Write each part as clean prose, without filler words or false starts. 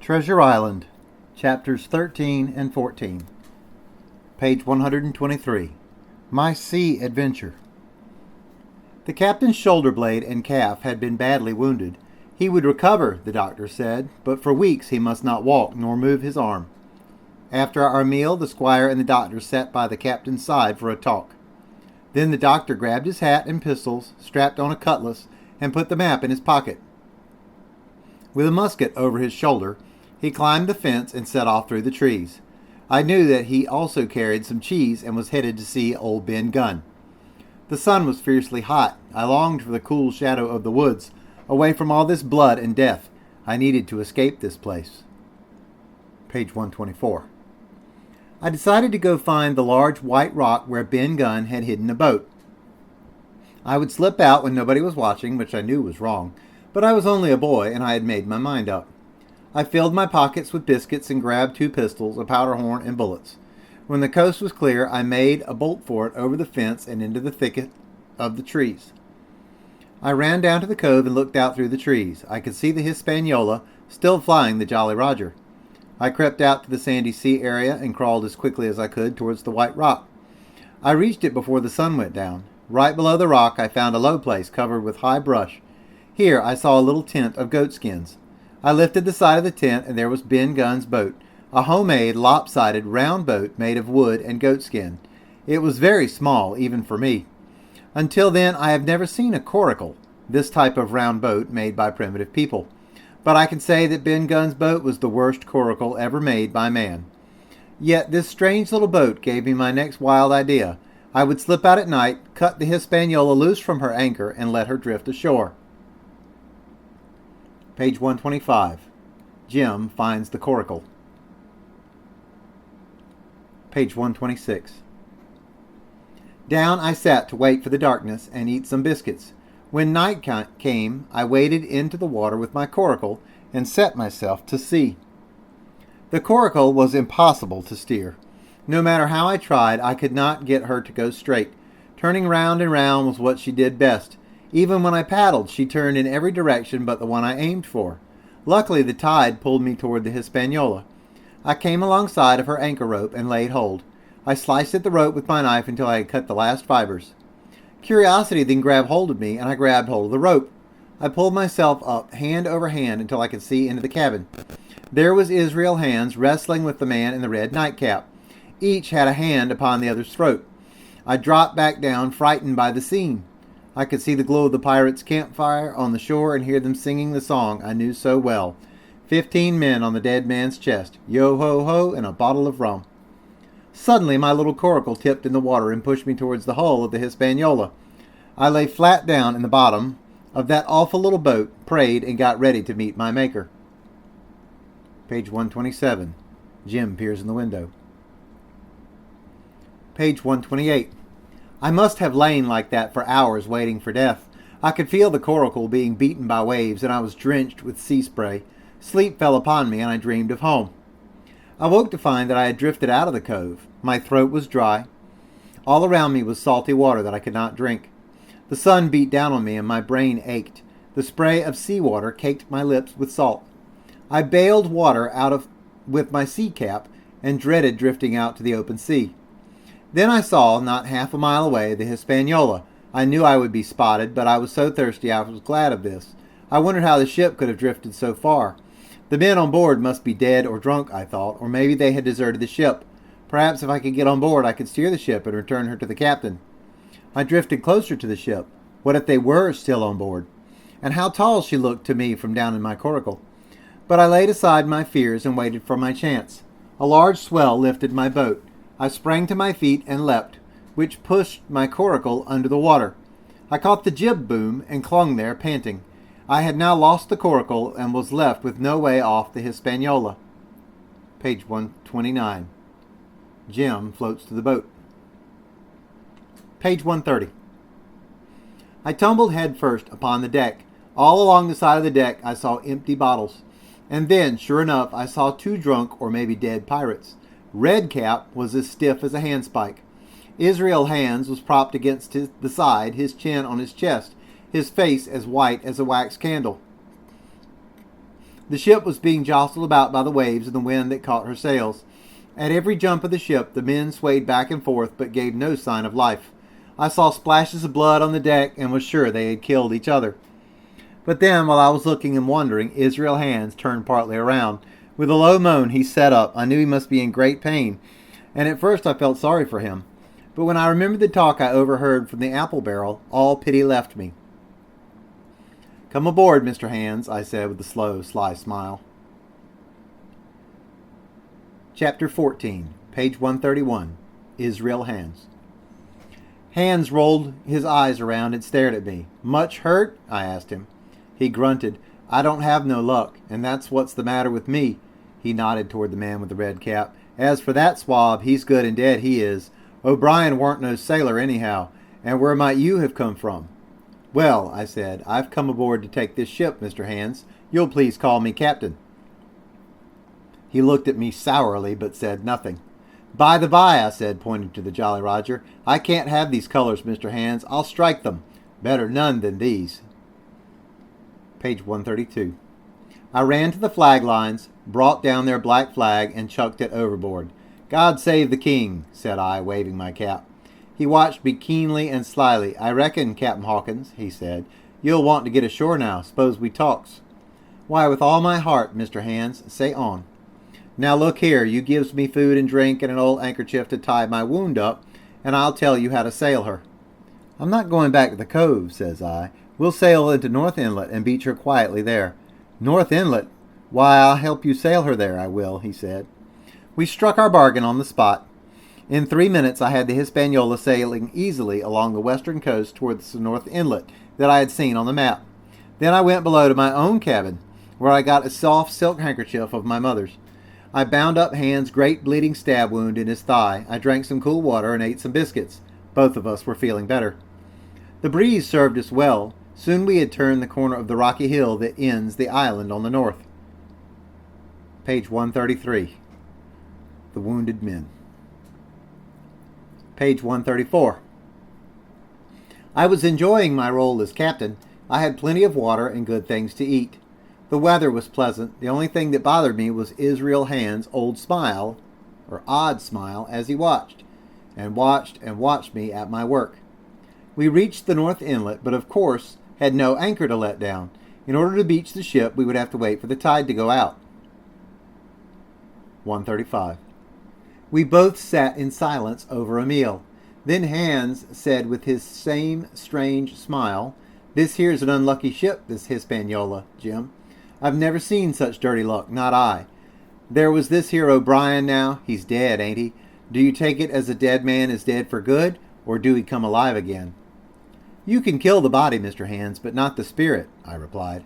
Treasure Island, Chapters 13 and 14. Page 123. My Sea Adventure. The captain's shoulder blade and calf had been badly wounded. He would recover, the doctor said, but for weeks he must not walk nor move his arm. After our meal, the squire and the doctor sat by the captain's side for a talk. Then the doctor grabbed his hat and pistols, strapped on a cutlass, and put the map in his pocket. With a musket over his shoulder, he climbed the fence and set off through the trees. I knew that he also carried some cheese and was headed to see old Ben Gunn. The sun was fiercely hot. I longed for the cool shadow of the woods, away from all this blood and death. I needed to escape this place. Page 124. I decided to go find the large white rock where Ben Gunn had hidden a boat. I would slip out when nobody was watching, which I knew was wrong, but I was only a boy and I had made my mind up. I filled my pockets with biscuits and grabbed 2 pistols, a powder horn, and bullets. When the coast was clear, I made a bolt for it over the fence and into the thicket of the trees. I ran down to the cove and looked out through the trees. I could see the Hispaniola still flying the Jolly Roger. I crept out to the sandy sea area and crawled as quickly as I could towards the white rock. I reached it before the sun went down. Right below the rock, I found a low place covered with high brush. Here I saw a little tent of goatskins. I lifted the side of the tent, and there was Ben Gunn's boat, a homemade, lopsided, round boat made of wood and goatskin. It was very small, even for me. Until then, I have never seen a coracle, this type of round boat made by primitive people. But I can say that Ben Gunn's boat was the worst coracle ever made by man. Yet this strange little boat gave me my next wild idea. I would slip out at night, cut the Hispaniola loose from her anchor, and let her drift ashore. Page 125. Jim finds the coracle. Page 126. Down I sat to wait for the darkness and eat some biscuits. When night came, I waded into the water with my coracle and set myself to sea. The coracle was impossible to steer. No matter how I tried, I could not get her to go straight. Turning round and round was what she did best. Even when I paddled, she turned in every direction but the one I aimed for. Luckily, the tide pulled me toward the Hispaniola. I came alongside of her anchor rope and laid hold. I sliced at the rope with my knife until I had cut the last fibers. Curiosity then grabbed hold of me, and I grabbed hold of the rope. I pulled myself up hand over hand until I could see into the cabin. There was Israel Hands wrestling with the man in the red nightcap. Each had a hand upon the other's throat. I dropped back down, frightened by the scene. I could see the glow of the pirates' campfire on the shore and hear them singing the song I knew so well. 15 men on the dead man's chest, yo-ho-ho, and a bottle of rum. Suddenly my little coracle tipped in the water and pushed me towards the hull of the Hispaniola. I lay flat down in the bottom of that awful little boat, prayed, and got ready to meet my Maker. Page 127. Jim peers in the window. Page 128. I must have lain like that for hours waiting for death. I could feel the coracle being beaten by waves, and I was drenched with sea spray. Sleep fell upon me, and I dreamed of home. I woke to find that I had drifted out of the cove. My throat was dry. All around me was salty water that I could not drink. The sun beat down on me, and my brain ached. The spray of seawater caked my lips with salt. I bailed water with my sea cap and dreaded drifting out to the open sea. Then I saw, not half a mile away, the Hispaniola. I knew I would be spotted, but I was so thirsty I was glad of this. I wondered how the ship could have drifted so far. The men on board must be dead or drunk, I thought, or maybe they had deserted the ship. Perhaps if I could get on board, I could steer the ship and return her to the captain. I drifted closer to the ship. What if they were still on board? And how tall she looked to me from down in my coracle. But I laid aside my fears and waited for my chance. A large swell lifted my boat. I sprang to my feet and leapt, which pushed my coracle under the water. I caught the jib boom and clung there, panting. I had now lost the coracle and was left with no way off the Hispaniola. Page 129. Jim floats to the boat. Page 130. I tumbled headfirst upon the deck. All along the side of the deck I saw empty bottles. And then, sure enough, I saw 2 drunk or maybe dead pirates. Redcap was as stiff as a handspike. Israel Hands was propped against the side, his chin on his chest, his face as white as a wax candle. The ship was being jostled about by the waves and the wind that caught her sails. At every jump of the ship, the men swayed back and forth but gave no sign of life. I saw splashes of blood on the deck and was sure they had killed each other. But then, while I was looking and wondering, Israel Hands turned partly around. With a low moan, he sat up. I knew he must be in great pain, and at first I felt sorry for him. But when I remembered the talk I overheard from the apple barrel, all pity left me. "Come aboard, Mr. Hands," I said with a slow, sly smile. Chapter 14, page 131, Israel Hands. Hands rolled his eyes around and stared at me. "Much hurt?" I asked him. He grunted. "I don't have no luck, and that's what's the matter with me." He nodded toward the man with the red cap. "As for that swab, he's good and dead, he is. O'Brien weren't no sailor anyhow. And where might you have come from?" "Well," I said, "I've come aboard to take this ship, Mr. Hands. You'll please call me captain." He looked at me sourly, but said nothing. "By the by," I said, pointing to the Jolly Roger, "I can't have these colors, Mr. Hands. I'll strike them. Better none than these." Page 132. I ran to the flag lines, brought down their black flag, and chucked it overboard. "God save the king," said I, waving my cap. He watched me keenly and slyly. "I reckon, Captain Hawkins," he said, "you'll want to get ashore now. Suppose we talks." "Why, with all my heart, Mr. Hands. Say on." "Now look here, you gives me food and drink and an old handkerchief to tie my wound up, and I'll tell you how to sail her." "I'm not going back to the cove," says I. "We'll sail into North Inlet and beach her quietly there." "North Inlet? Why, I'll help you sail her there, I will," he said. We struck our bargain on the spot. In 3 minutes I had the Hispaniola sailing easily along the western coast towards the North Inlet that I had seen on the map. Then I went below to my own cabin, where I got a soft silk handkerchief of my mother's. I bound up Hands' great bleeding stab wound in his thigh. I drank some cool water and ate some biscuits. Both of us were feeling better. The breeze served us well. Soon we had turned the corner of the rocky hill that ends the island on the north. Page 133. The Wounded Men. Page 134. I was enjoying my role as captain. I had plenty of water and good things to eat. The weather was pleasant. The only thing that bothered me was Israel Hands' old smile, or odd smile, as he watched me at my work. We reached the North Inlet, but of course had no anchor to let down. In order to beach the ship, we would have to wait for the tide to go out. 135. We both sat in silence over a meal. Then Hands said with his same strange smile, "This here's an unlucky ship, this Hispaniola, Jim. I've never seen such dirty luck, not I. There was this here O'Brien now. He's dead, ain't he? Do you take it as a dead man is dead for good, or do he come alive again?" "You can kill the body, Mr. Hands, but not the spirit," I replied.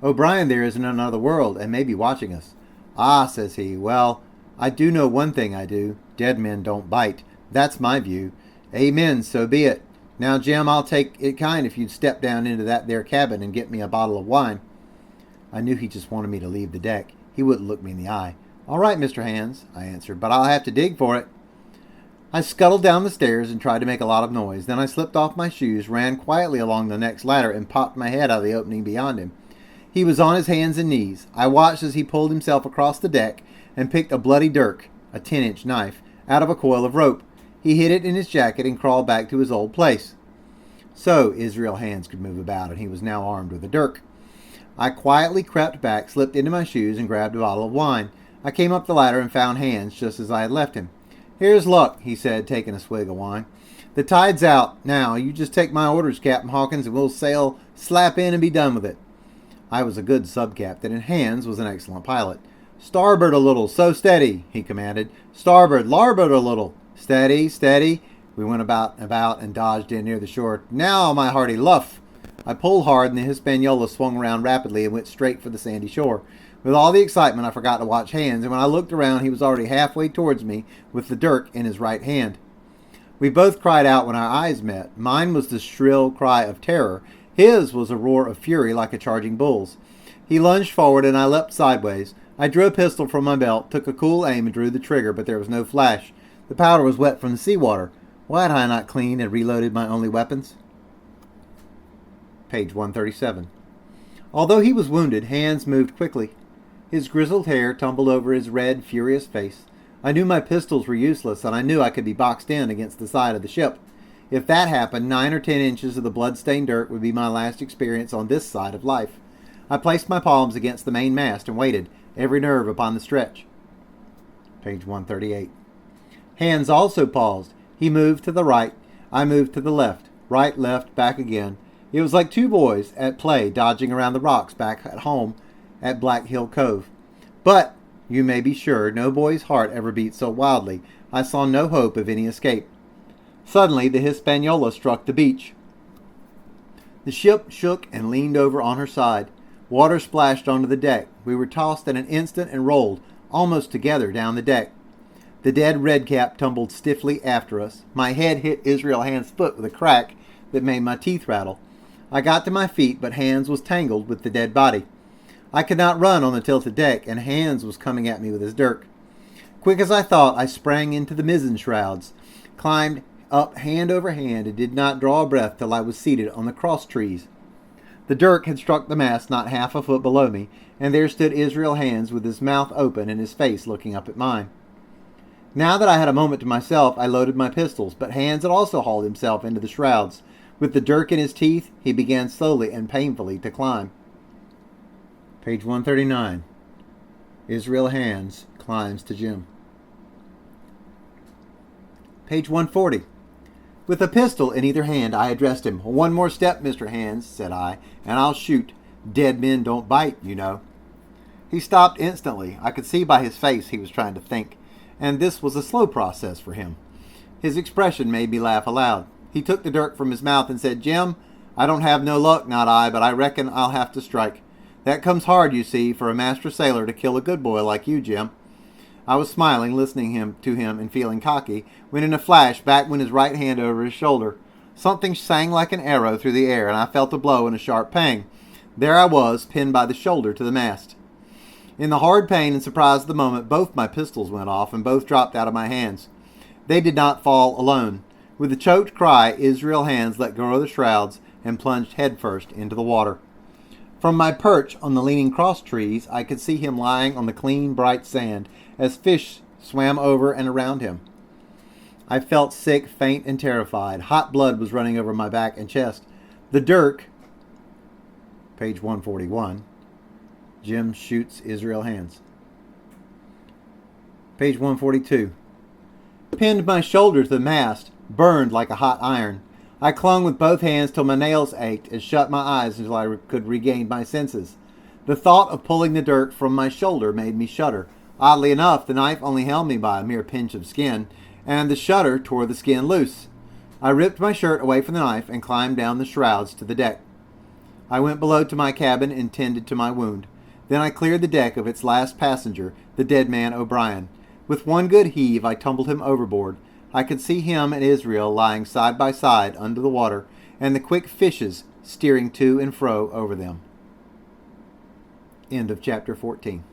"O'Brien there is in another world, and may be watching us." "Ah," says he, "well, I do know one thing, I do. Dead men don't bite. That's my view. Amen, so be it. Now, Jim, I'll take it kind if you'd step down into that there cabin and get me a bottle of wine." I knew he just wanted me to leave the deck. He wouldn't look me in the eye. "All right, Mr. Hands," I answered, "but I'll have to dig for it." I scuttled down the stairs and tried to make a lot of noise. Then I slipped off my shoes, ran quietly along the next ladder, and popped my head out of the opening beyond him. He was on his hands and knees. I watched as he pulled himself across the deck and picked a bloody dirk, a 10-inch knife, out of a coil of rope. He hid it in his jacket and crawled back to his old place. So Israel Hands could move about, and he was now armed with a dirk. I quietly crept back, slipped into my shoes, and grabbed a bottle of wine. I came up the ladder and found Hands just as I had left him. "Here's luck," he said, taking a swig of wine. "The tide's out. Now, you just take my orders, Captain Hawkins, and we'll sail slap in and be done with it." I was a good sub-captain, and Hands was an excellent pilot. "Starboard a little, so steady," he commanded. "Starboard, larboard a little. Steady, steady." We went about and dodged in near the shore. "Now, my hearty luff." I pulled hard, and the Hispaniola swung around rapidly and went straight for the sandy shore. With all the excitement, I forgot to watch Hands, and when I looked around, he was already halfway towards me with the dirk in his right hand. We both cried out when our eyes met. Mine was the shrill cry of terror. His was a roar of fury like a charging bull's. He lunged forward, and I leapt sideways. I drew a pistol from my belt, took a cool aim, and drew the trigger, but there was no flash. The powder was wet from the seawater. Why had I not cleaned and reloaded my only weapons? Page 137. Although he was wounded, Hands moved quickly. His grizzled hair tumbled over his red, furious face. I knew my pistols were useless, and I knew I could be boxed in against the side of the ship. If that happened, 9 or 10 inches of the blood-stained dirt would be my last experience on this side of life. I placed my palms against the main mast and waited, every nerve upon the stretch. Page 138. Hans also paused. He moved to the right. I moved to the left. Right, left, back again. It was like two boys at play dodging around the rocks back at home at Black Hill Cove. But, you may be sure, no boy's heart ever beat so wildly. I saw no hope of any escape. Suddenly, the Hispaniola struck the beach. The ship shook and leaned over on her side. Water splashed onto the deck. We were tossed in an instant and rolled, almost together, down the deck. The dead redcap tumbled stiffly after us. My head hit Israel Hand's foot with a crack that made my teeth rattle. I got to my feet, but Hans was tangled with the dead body. I could not run on the tilted deck, and Hans was coming at me with his dirk. Quick as I thought, I sprang into the mizzen shrouds, climbed up hand over hand, and did not draw a breath till I was seated on the cross trees. The dirk had struck the mast not half a foot below me, and there stood Israel Hands with his mouth open and his face looking up at mine. Now that I had a moment to myself, I loaded my pistols, but Hans had also hauled himself into the shrouds. With the dirk in his teeth, he began slowly and painfully to climb. Page 139. Israel Hands climbs to Jim. Page 140. With a pistol in either hand, I addressed him. "One more step, Mr. Hands," said I, "and I'll shoot. Dead men don't bite, you know." He stopped instantly. I could see by his face he was trying to think, and this was a slow process for him. His expression made me laugh aloud. He took the dirk from his mouth and said, "Jim, I don't have no luck, not I, but I reckon I'll have to strike. That comes hard, you see, for a master sailor to kill a good boy like you, Jim." I was smiling, listening to him and feeling cocky, when in a flash back went his right hand over his shoulder. Something sang like an arrow through the air, and I felt a blow and a sharp pang. There I was, pinned by the shoulder to the mast. In the hard pain and surprise of the moment, both my pistols went off, and both dropped out of my hands. They did not fall alone. With a choked cry, Israel Hands let go of the shrouds and plunged headfirst into the water. From my perch on the leaning cross trees, I could see him lying on the clean, bright sand as fish swam over and around him. I felt sick, faint, and terrified. Hot blood was running over my back and chest. The dirk, page 141, Jim shoots Israel Hands. Page 142. Pinned my shoulder to the mast, burned like a hot iron. I clung with both hands till my nails ached and shut my eyes until I could regain my senses. The thought of pulling the dirk from my shoulder made me shudder. Oddly enough, the knife only held me by a mere pinch of skin, and the shudder tore the skin loose. I ripped my shirt away from the knife and climbed down the shrouds to the deck. I went below to my cabin and tended to my wound. Then I cleared the deck of its last passenger, the dead man O'Brien. With one good heave, I tumbled him overboard. I could see him and Israel lying side by side under the water, and the quick fishes steering to and fro over them. End of chapter 14.